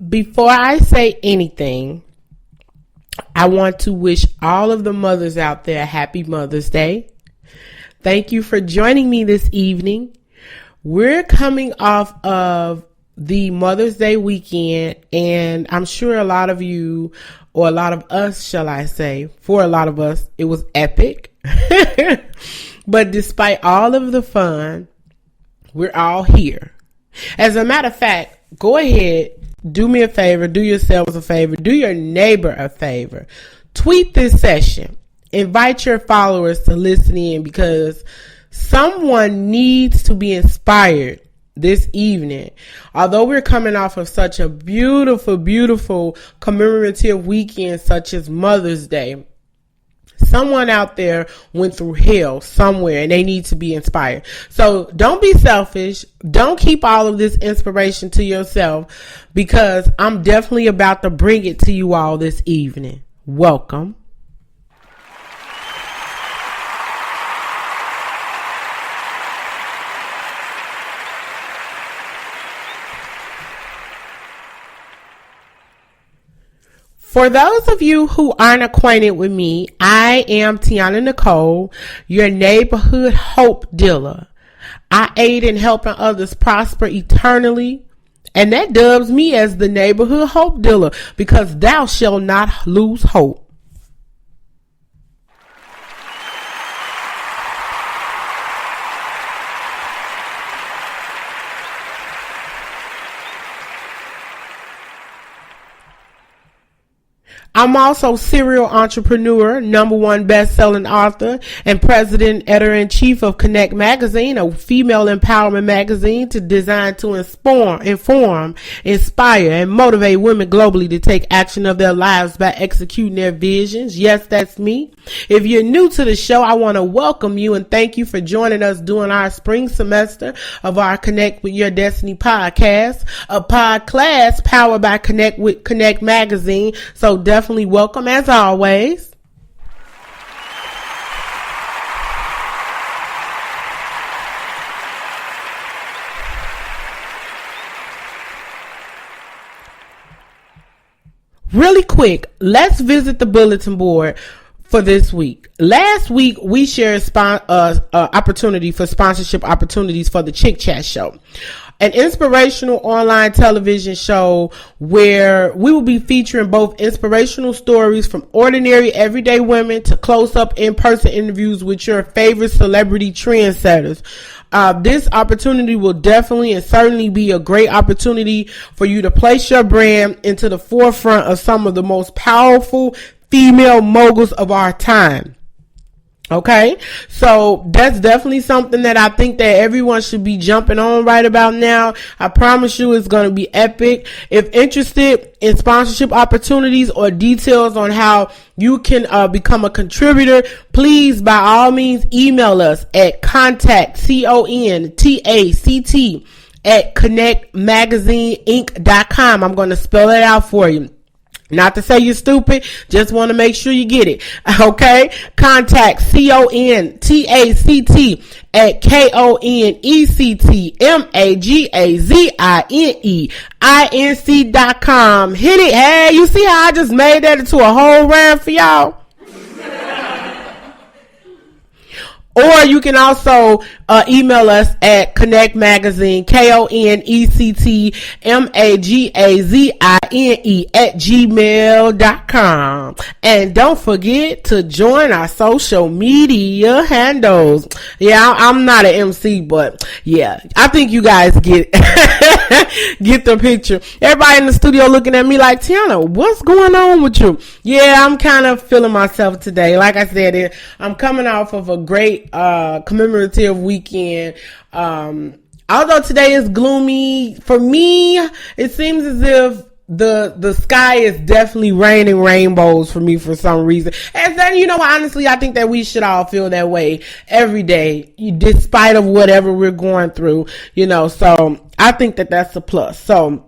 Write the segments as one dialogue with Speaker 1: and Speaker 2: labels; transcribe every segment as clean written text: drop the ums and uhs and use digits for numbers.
Speaker 1: Before I say anything, I want to wish all of the mothers out there happy Mother's Day. Thank you for joining me this evening. We're coming off of the Mother's Day weekend, and I'm sure a lot of you, or a lot of us, shall I say, for a lot of us, it was epic. But despite all of the fun, we're all here. As a matter of fact, go ahead, do me a favor, do yourselves a favor, do your neighbor a favor. Tweet this session. Invite your followers to listen in, because someone needs to be inspired this evening. Although we're coming off of such a beautiful, beautiful commemorative weekend such as Mother's Day, someone out there went through hell somewhere and they need to be inspired. So don't be selfish. Don't keep all of this inspiration to yourself, because I'm definitely about to bring it to you all this evening. Welcome. For those of you who aren't acquainted with me, I am Tiana Nicole, your neighborhood hope dealer. I aid in helping others prosper eternally, and that dubs me as the neighborhood hope dealer, because thou shalt not lose hope. I'm also serial entrepreneur, #1 best-selling author, and president, editor-in-chief of Connect Magazine, a female empowerment magazine designed to inform, inspire, and motivate women globally to take action of their lives by executing their visions. Yes, that's me. If you're new to the show, I want to welcome you and thank you for joining us during our spring semester of our Connect with Your Destiny podcast, a pod class powered by Connect Magazine. So definitely welcome as always. Really quick, let's visit the bulletin board for this week. Last week, we shared opportunity for sponsorship opportunities for the Chick Chat Show, an inspirational online television show where we will be featuring both inspirational stories from ordinary everyday women to close-up in-person interviews with your favorite celebrity trendsetters. This opportunity will definitely and certainly be a great opportunity for you to place your brand into the forefront of some of the most powerful female moguls of our time. Okay, so that's definitely something that I think that everyone should be jumping on right about now. I promise you it's going to be epic. If interested in sponsorship opportunities or details on how you can become a contributor, please by all means email us at contact at connectmagazineinc.com. I'm going to spell it out for you. Not to say you're stupid, just want to make sure you get it. Okay? Contact CONTACT at KONECTMAGAZINEINC.com. Hit it. Hey, you see how I just made that into a whole round for y'all? Or you can also email us at Connect Magazine, KONECTMAGAZINE at gmail.com. And don't forget to join our social media handles. Yeah, I'm not an MC, but yeah, I think you guys get get the picture. Everybody in the studio looking at me like, Tiana, what's going on with you? Yeah, I'm kind of feeling myself today. Like I said, I'm coming off of a great commemorative weekend. Although today is gloomy, for me, it seems as if the sky is definitely raining rainbows for me for some reason. And then, honestly, I think that we should all feel that way every day, despite of whatever we're going through, so I think that that's a plus. So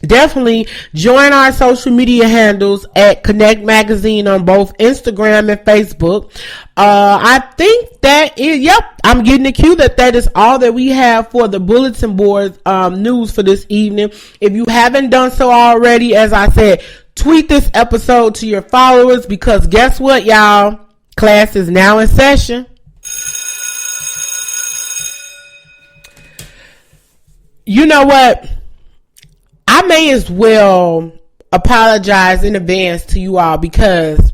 Speaker 1: Definitely join our social media handles at Connect Magazine on both Instagram and Facebook. I think that is, I'm getting the cue that is all that we have for the bulletin board news for this evening. If you haven't done so already, as I said, tweet this episode to your followers, because guess what, y'all? Class is now in session. You know what? I may as well apologize in advance to you all, because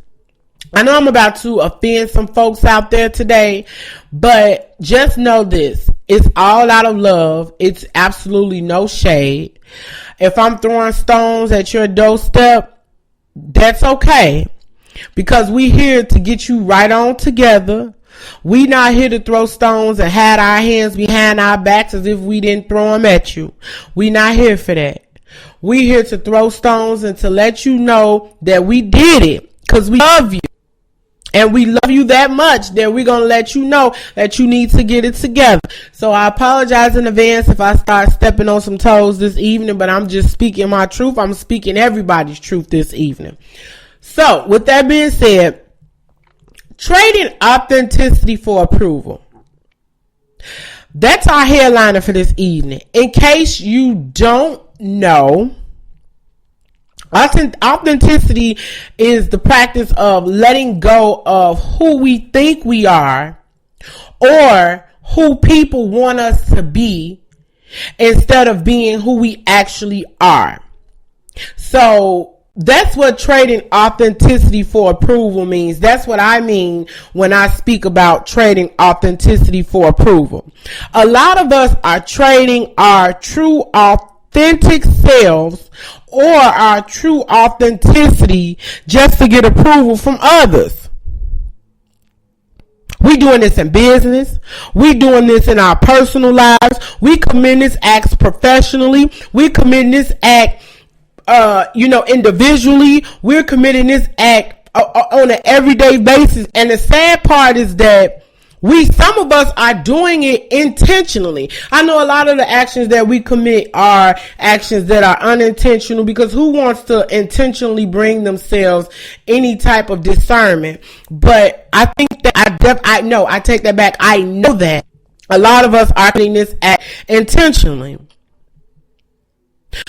Speaker 1: I know I'm about to offend some folks out there today, but just know this. It's all out of love. It's absolutely no shade. If I'm throwing stones at your doorstep, that's okay, because we here to get you right on together. We not here to throw stones and hide our hands behind our backs as if we didn't throw them at you. We not here for that. We here to throw stones and to let you know that we did it, because we love you. And we love you that much that we're going to let you know that you need to get it together. So I apologize in advance if I start stepping on some toes this evening, but I'm just speaking my truth. I'm speaking everybody's truth this evening. So with that being said, trading authenticity for approval. That's our headliner for this evening. In case you don't know, authenticity is the practice of letting go of who we think we are or who people want us to be, instead of being who we actually are. So that's what trading authenticity for approval means. That's what I mean when I speak about trading authenticity for approval. A lot of us are trading our true authentic selves or our true authenticity just to get approval from others. We doing this in business. We doing this in our personal lives. We commit this act professionally. We commit this act individually. We're committing this act on an everyday basis. And the sad part is that some of us are doing it intentionally. I know a lot of the actions that we commit are actions that are unintentional, because who wants to intentionally bring themselves any type of discernment? But I think that I take that back. I know that a lot of us are doing this act intentionally.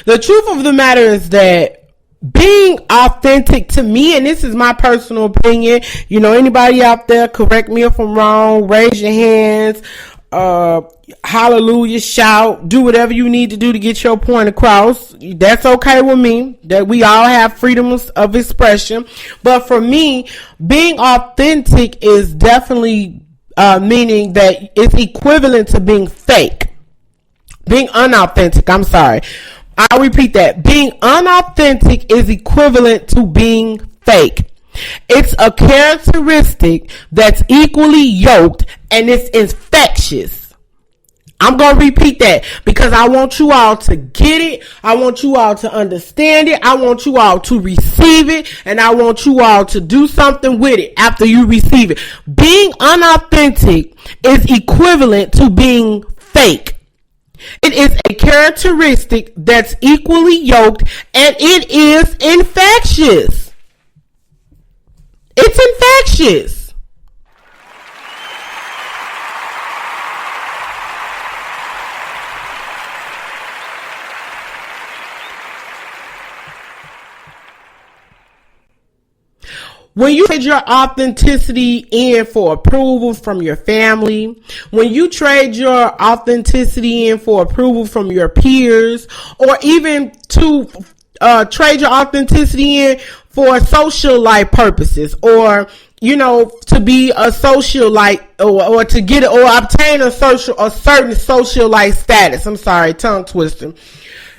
Speaker 1: The truth of the matter is that being authentic to me, and this is my personal opinion, anybody out there, correct me if I'm wrong, raise your hands, hallelujah, shout, do whatever you need to do to get your point across. That's okay with me, that we all have freedoms of expression. But for me, being authentic is definitely meaning that it's equivalent to being fake. Being unauthentic, I'm sorry. I'll repeat that. Being unauthentic is equivalent to being fake. It's a characteristic that's equally yoked, and it's infectious. I'm going to repeat that because I want you all to get it. I want you all to understand it. I want you all to receive it, and I want you all to do something with it after you receive it. Being unauthentic is equivalent to being fake. It is a characteristic that's equally yoked, and it is infectious. It's infectious. When you trade your authenticity in for approval from your family, when you trade your authenticity in for approval from your peers, or even to trade your authenticity in for social life purposes, or to be a socialite, or to get or obtain a certain socialite status. I'm sorry, tongue twister.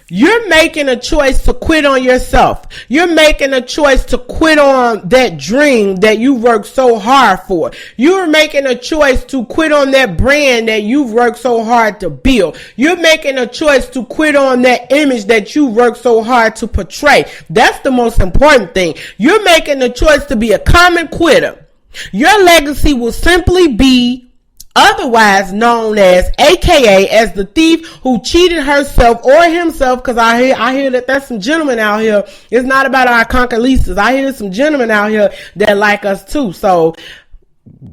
Speaker 1: You're making a choice to quit on yourself. You're making a choice to quit on that dream that you worked so hard for. You're making a choice to quit on that brand that you've worked so hard to build. You're making a choice to quit on that image that you worked so hard to portray. That's the most important thing. You're making a choice to be a common quitter. Your legacy will simply be otherwise known as, AKA, as the thief who cheated herself or himself, because I hear that there's some gentlemen out here. It's not about our conquelistas. I hear there's some gentlemen out here that like us too. So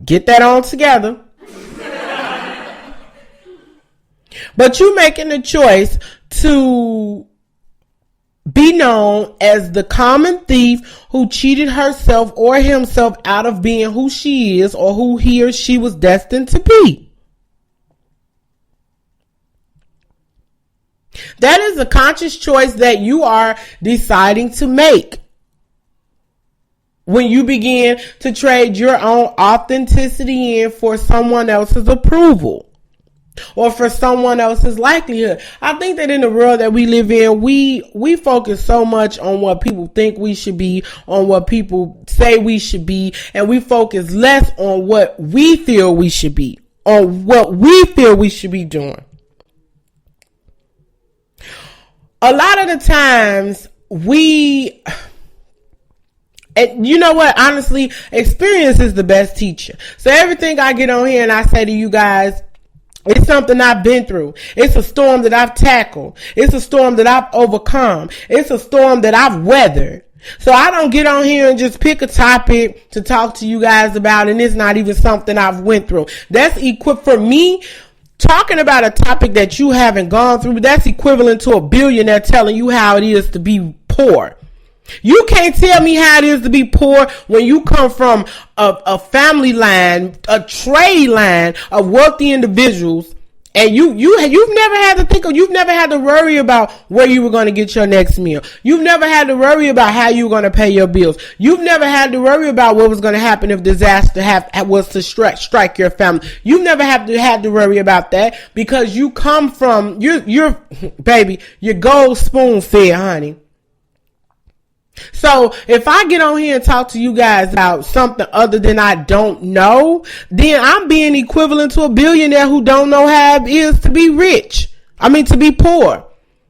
Speaker 1: get that on together. But you making the choice to be known as the common thief who cheated herself or himself out of being who she is or who he or she was destined to be. That is a conscious choice that you are deciding to make when you begin to trade your own authenticity in for someone else's approval. Or for someone else's likelihood. I think that in the world that we live in, we focus so much on what people think we should be, on what people say we should be, and we focus less on what we feel we should be, on what we feel we should be doing. A lot of the times and you know what? Honestly, experience is the best teacher. So everything I get on here and I say to you guys, it's something I've been through. It's a storm that I've tackled. It's a storm that I've overcome. It's a storm that I've weathered. So I don't get on here and just pick a topic to talk to you guys about, and it's not even something I've went through. That's equipped for me. Talking about a topic that you haven't gone through, that's equivalent to a billionaire telling you how it is to be poor. You can't tell me how it is to be poor when you come from a family line, a trade line of wealthy individuals, and you've never had to you've never had to worry about where you were going to get your next meal. You've never had to worry about how you were going to pay your bills. You've never had to worry about what was going to happen if disaster was to strike your family. You've never had to worry about that because you come from you're baby, you're gold spoon fed, honey. So if I get on here and talk to you guys about something other than I don't know, then I'm being equivalent to a billionaire who don't know how it is to be rich. To be poor.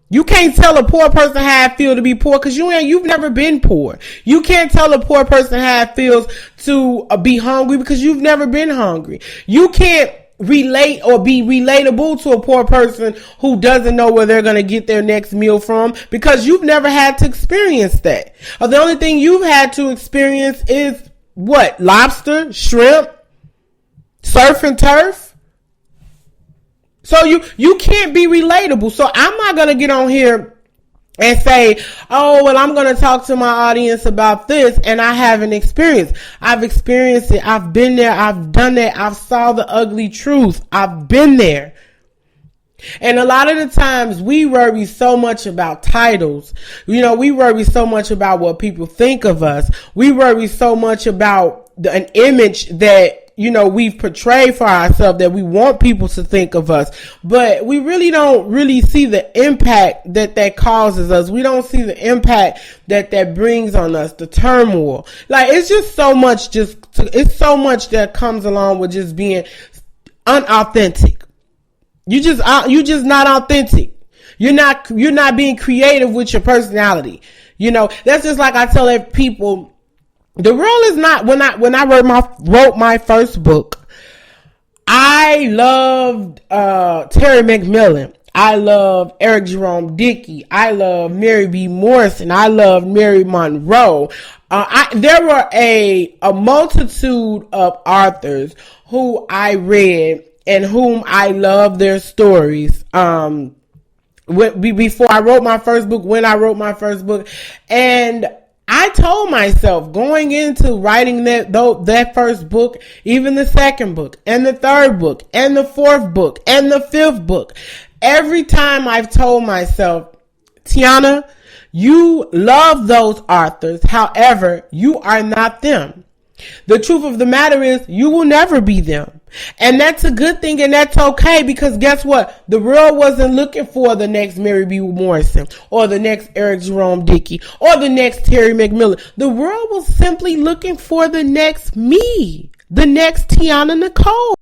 Speaker 1: You can't tell a poor person how it feels to be poor because you've never been poor. You can't tell a poor person how it feels to be hungry because you've never been hungry. You can't relate or be relatable to a poor person who doesn't know where they're going to get their next meal from because you've never had to experience that. Or the only thing you've had to experience is what? Lobster, shrimp, surf and turf. So you can't be relatable. So I'm not going to get on here and say, oh, well, I'm going to talk to my audience about this and I haven't experienced. I've experienced it. I've been there. I've done that. I've saw the ugly truth. I've been there. And a lot of the times we worry so much about titles. We worry so much about what people think of us. We worry so much about an image that we've portrayed for ourselves that we want people to think of us, but we really don't see the impact that causes us. We don't see the impact that brings on us, the turmoil. Like, it's just so much, it's so much that comes along with just being unauthentic. You just not authentic. You're not being creative with your personality. That's just like I tell people. The world is not, when I wrote my first book, I loved, Terry McMillan. I love Eric Jerome Dickey. I love Mary B. Morrison. I love Mary Monroe. There were a multitude of authors who I read and whom I love their stories. Before I wrote my first book, when I wrote my first book, and I told myself going into writing that first book, even the second book and the third book and the fourth book and the fifth book, every time I've told myself, Tiana, you love those authors. However, you are not them. The truth of the matter is you will never be them. And that's a good thing, and that's okay, because guess what? The world wasn't looking for the next Mary B. Morrison or the next Eric Jerome Dickey or the next Terry McMillan. The world was simply looking for the next me, the next Tiana Nicole.